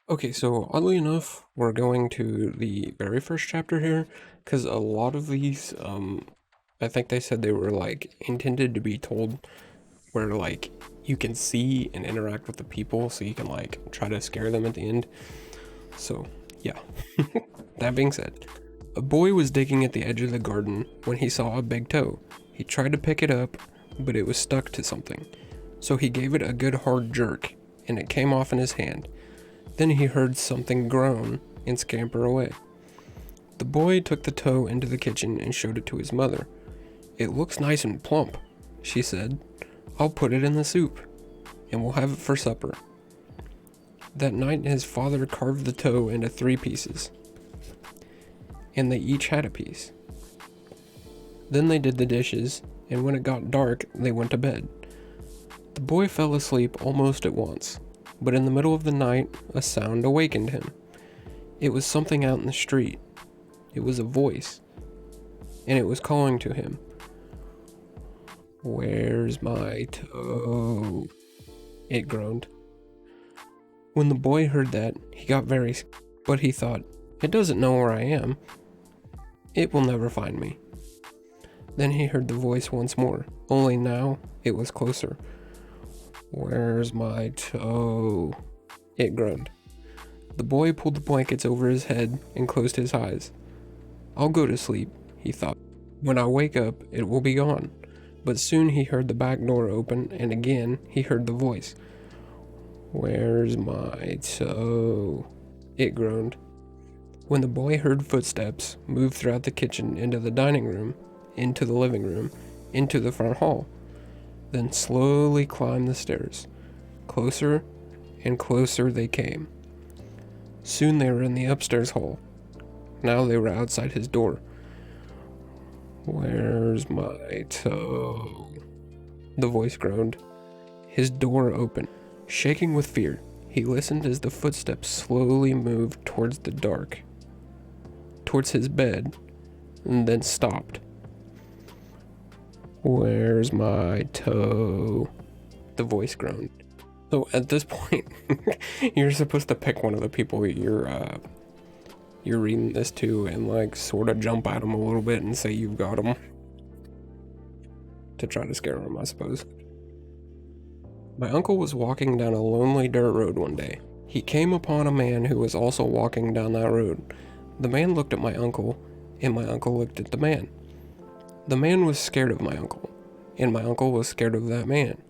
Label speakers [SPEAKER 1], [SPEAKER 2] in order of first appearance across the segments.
[SPEAKER 1] Okay, so oddly enough, we're going to the very first chapter here, because a lot of these, I think they said they were like intended to be told where like you can see and interact with the people, so you can like try to scare them at the end. So, yeah. That being said, a boy was digging at the edge of the garden when he saw a big toe. He tried to pick it up, but it was stuck to something. So he gave it a good hard jerk, and it came off in his hand. Then he heard something groan and scamper away. The boy took the toe into the kitchen and showed it to his mother. "It looks nice and plump," she said. "I'll put it in the soup, and we'll have it for supper." That night his father carved the toe into 3 pieces, and they each had a piece. Then they did the dishes, and when it got dark, they went to bed. The boy fell asleep almost at once, but in the middle of the night, a sound awakened him. It was something out in the street. It was a voice, and it was calling to him. "Where's my toe?" it groaned. When the boy heard that, he got very scared, but he thought, "It doesn't know where I am. It will never find me." Then he heard the voice once more, only now it was closer. "Where's my toe?" it groaned. The boy pulled the blankets over his head and closed his eyes. "I'll go to sleep," he thought. "When I wake up, it will be gone." But soon he heard the back door open, and again he heard the voice. "Where's my toe?" it groaned. When the boy heard footsteps move throughout the kitchen into the dining room, into the living room, into the front hall, then slowly climbed the stairs. Closer and closer they came. Soon they were in the upstairs hall. Now they were outside his door. "Where's my toe?" the voice groaned. His door opened. Shaking with fear, he listened as the footsteps slowly moved towards the dark, towards his bed, and then stopped. "Where's my toe?" the voice groaned. So at this point, you're supposed to pick one of the people you're reading this to and like sort of jump at them a little bit and say you've got them to try to scare them, I suppose. My uncle was walking down a lonely dirt road one day. He came upon a man who was also walking down that road. The man looked at my uncle, and my uncle looked at the man. The man was scared of my uncle, and my uncle was scared of that man.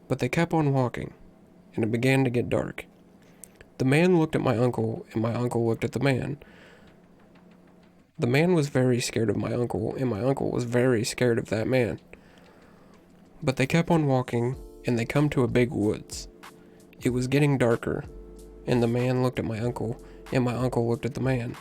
[SPEAKER 1] But they kept on walking, and it began to get dark. The man looked at my uncle, and my uncle looked at the man. The man was very scared of my uncle, and my uncle was very scared of that man. But they kept on walking, and they come to a big woods. It was getting darker, and the man looked at my uncle, and my uncle looked at the man.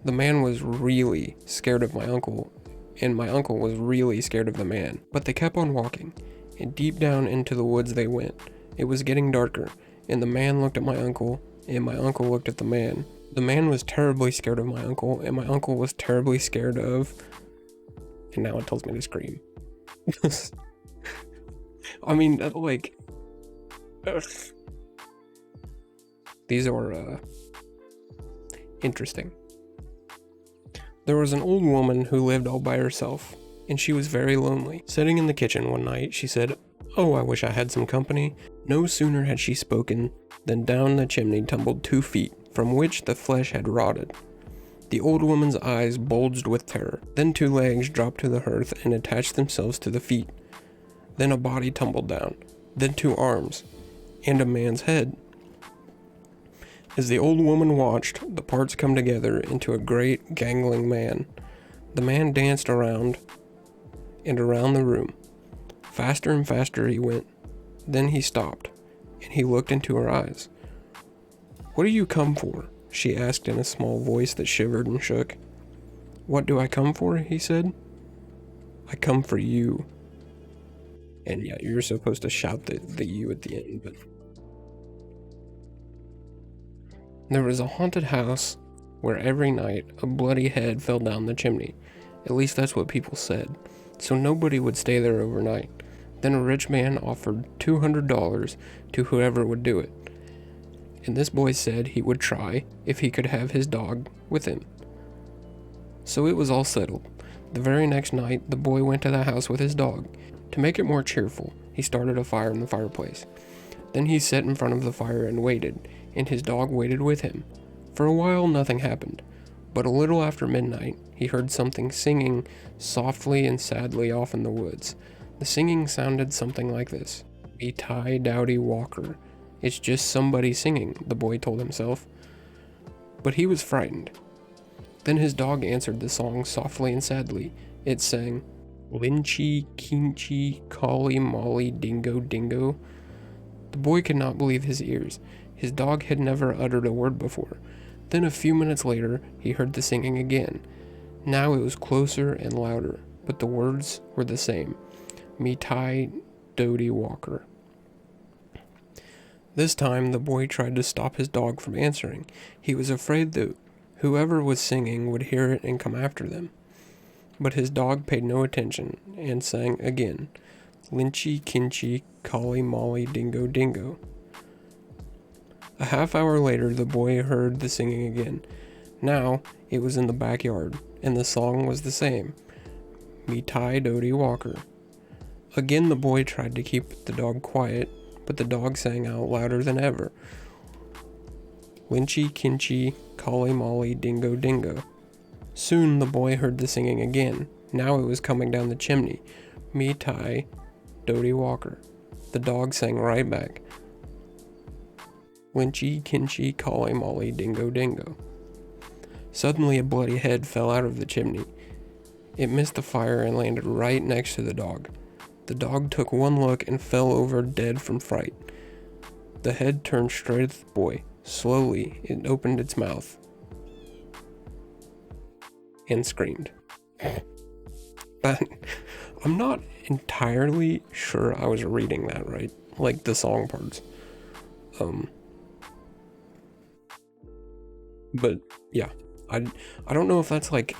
[SPEAKER 1] The man was really scared of my uncle, and my uncle was really scared of the man. But they kept on walking, and deep down into the woods they went. It was getting darker, and the man looked at my uncle, and my uncle looked at the man. The man was terribly scared of my uncle, and my uncle was terribly scared of... And now it tells me to scream. I mean, like... Ugh. These are, interesting. There was an old woman who lived all by herself, and she was very lonely. Sitting in the kitchen one night, she said, "Oh, I wish I had some company." No sooner had she spoken than down the chimney tumbled 2 feet, from which the flesh had rotted. The old woman's eyes bulged with terror. Then 2 legs dropped to the hearth and attached themselves to the feet. Then a body tumbled down. Then 2 arms, and a man's head. As the old woman watched the parts come together into a great gangling man, the man danced around and around the room. Faster and faster he went. Then he stopped, and he looked into her eyes. "What do you come for?" she asked in a small voice that shivered and shook. "What do I come for?" he said. "I come for you." And yeah, you're supposed to shout the you at the end, but... There was a haunted house where every night a bloody head fell down the chimney. At least that's what people said. So nobody would stay there overnight. Then a rich man offered $200 to whoever would do it. and this boy said he would try if he could have his dog with him. So it was all settled. The very next night, the boy went to the house with his dog. To make it more cheerful, he started a fire in the fireplace. Then he sat in front of the fire and waited, and his dog waited with him. For a while, nothing happened, but a little after midnight, he heard something singing softly and sadly off in the woods. The singing sounded something like this. "Be Ty Dowdy Walker. It's just somebody singing," the boy told himself. But he was frightened. Then his dog answered the song softly and sadly. It sang, "Lynchy, Kinchy, Collie, Molly, Dingo, Dingo." The boy could not believe his ears. His dog had never uttered a word before. Then a few minutes later, he heard the singing again. Now it was closer and louder, but the words were the same. "Me Ty Dowdy Walker." This time, the boy tried to stop his dog from answering. He was afraid that whoever was singing would hear it and come after them. But his dog paid no attention and sang again, "Lynchy, Kinchy, Collie, Molly, Dingo, Dingo." A half hour later, the boy heard the singing again. Now, it was in the backyard, and the song was the same, "Me Ty Dowdy Walker." Again, the boy tried to keep the dog quiet, but the dog sang out louder than ever, "Lynchy, Kinchy, Collie, Molly, Dingo, Dingo." Soon the boy heard the singing again. Now it was coming down the chimney, "Me Ty Dowdy Walker." The dog sang right back, "Lynchy, Kinchy, Collie, Molly, Dingo, Dingo." Suddenly a bloody head fell out of the chimney. It missed the fire and landed right next to the dog. The dog took one look and fell over dead from fright. The head turned straight at the boy. Slowly, it opened its mouth and screamed. But I'm not entirely sure I was reading that right, like the song parts. But yeah, I don't know if that's like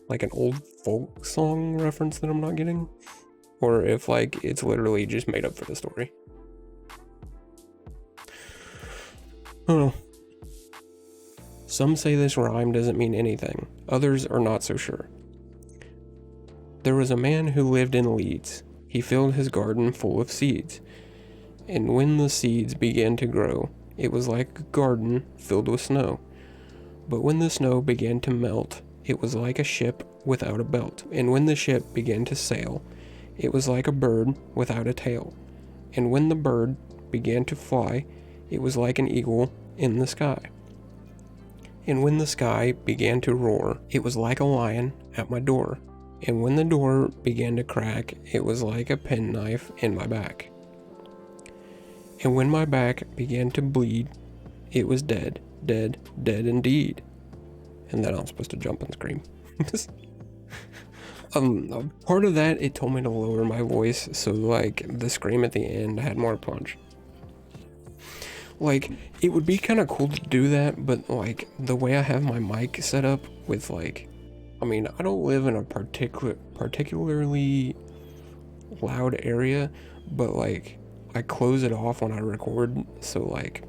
[SPEAKER 1] an old folk song reference that I'm not getting, or if like it's literally just made up for the story. I don't know. Some say this rhyme doesn't mean anything. Others are not so sure. There was a man who lived in Leeds. He filled his garden full of seeds. And when the seeds began to grow, it was like a garden filled with snow. But when the snow began to melt, it was like a ship without a belt. And when the ship began to sail, it was like a bird without a tail. And when the bird began to fly, it was like an eagle in the sky. And when the sky began to roar, it was like a lion at my door. And when the door began to crack, it was like a penknife in my back. And when my back began to bleed, it was dead, dead, dead indeed. And then I was supposed to jump and scream. Part of that, it told me to lower my voice, so like the scream at the end had more punch. Like, it would be kind of cool to do that, but like the way I have my mic set up with like, I mean, I don't live in a particularly loud area, but like I close it off when I record, so like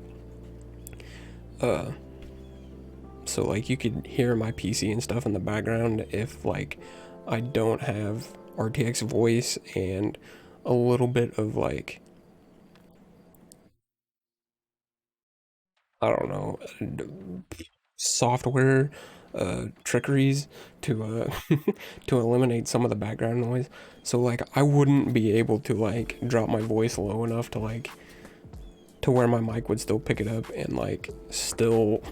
[SPEAKER 1] you could hear my PC and stuff in the background if like I don't have RTX voice and a little bit of like, I don't know, software trickeries to to eliminate some of the background noise. So like I wouldn't be able to like drop my voice low enough to like to where my mic would still pick it up and like still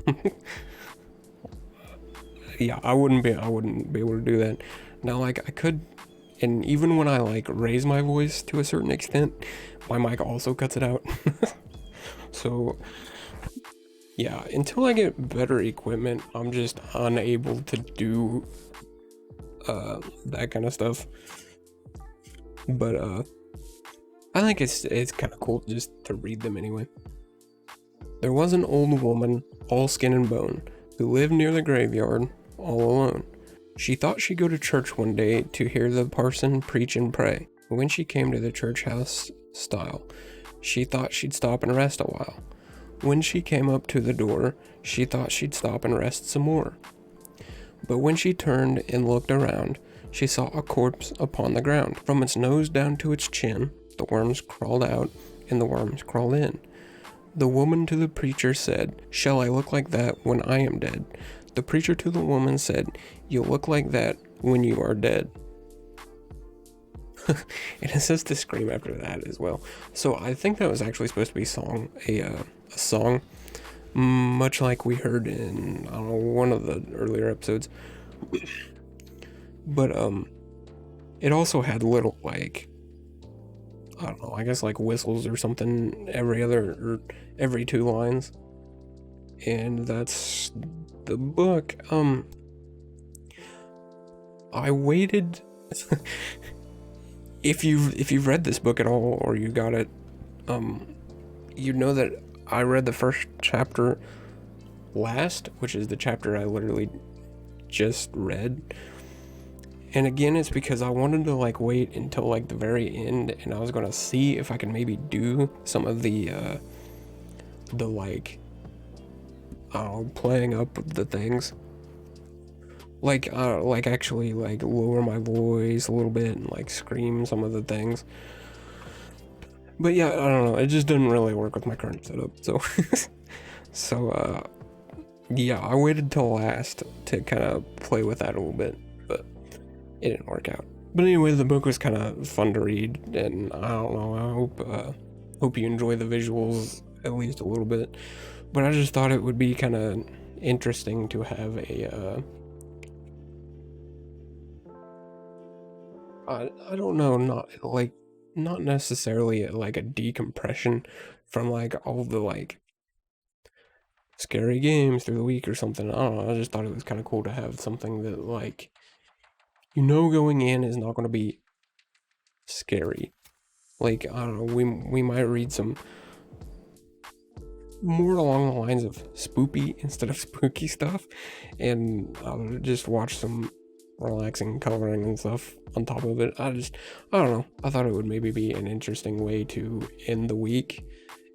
[SPEAKER 1] yeah, I wouldn't be able to do that. Now like I could, and even when I like raise my voice to a certain extent, my mic also cuts it out. So yeah, until I get better equipment, I'm just unable to do that kind of stuff. But I think it's kind of cool just to read them anyway. There was an old woman, all skin and bone, who lived near the graveyard, all alone. She thought she'd go to church one day to hear the parson preach and pray. When she came to the church house stile, She thought she'd stop and rest a while. When she came up to the door, she thought she'd stop and rest some more. But when she turned and looked around, she saw a corpse upon the ground. From its nose down to its chin, the worms crawled out and the worms crawled in. The woman to the preacher said, "Shall I look like that when I am dead?" The preacher to the woman said, "You'll look like that when you are dead." And it says to scream after that as well. So I think that was actually supposed to be a song, much like we heard in, I don't know, one of the earlier episodes. But it also had little, like, I don't know, I guess like whistles or something every 2 lines. And that's the book. I waited. If you've read this book at all, or you got it, you know that I read the first chapter last, which is the chapter I literally just read. And again, it's because I wanted to like wait until like the very end, and I was gonna see if I could maybe do some of the like, I don't know, playing up the things, like actually like lower my voice a little bit and like scream some of the things. But yeah, I don't know, it just didn't really work with my current setup. So yeah, I waited till last to kind of play with that a little bit, but it didn't work out. But anyway, the book was kind of fun to read, and I don't know, I hope you enjoy the visuals at least a little bit. But I just thought it would be kind of interesting to have a I don't know, not necessarily like a decompression from like all the like scary games through the week or something. I don't know. I just thought it was kind of cool to have something that, like, going in is not going to be scary. Like, I don't know, we might read some more along the lines of spoopy instead of spooky stuff, and I'll just watch some relaxing coloring and stuff on top of it. I don't know. I thought it would maybe be an interesting way to end the week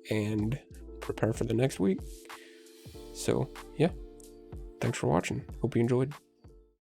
[SPEAKER 1] and prepare for the next week. So, yeah. Thanks for watching. Hope you enjoyed.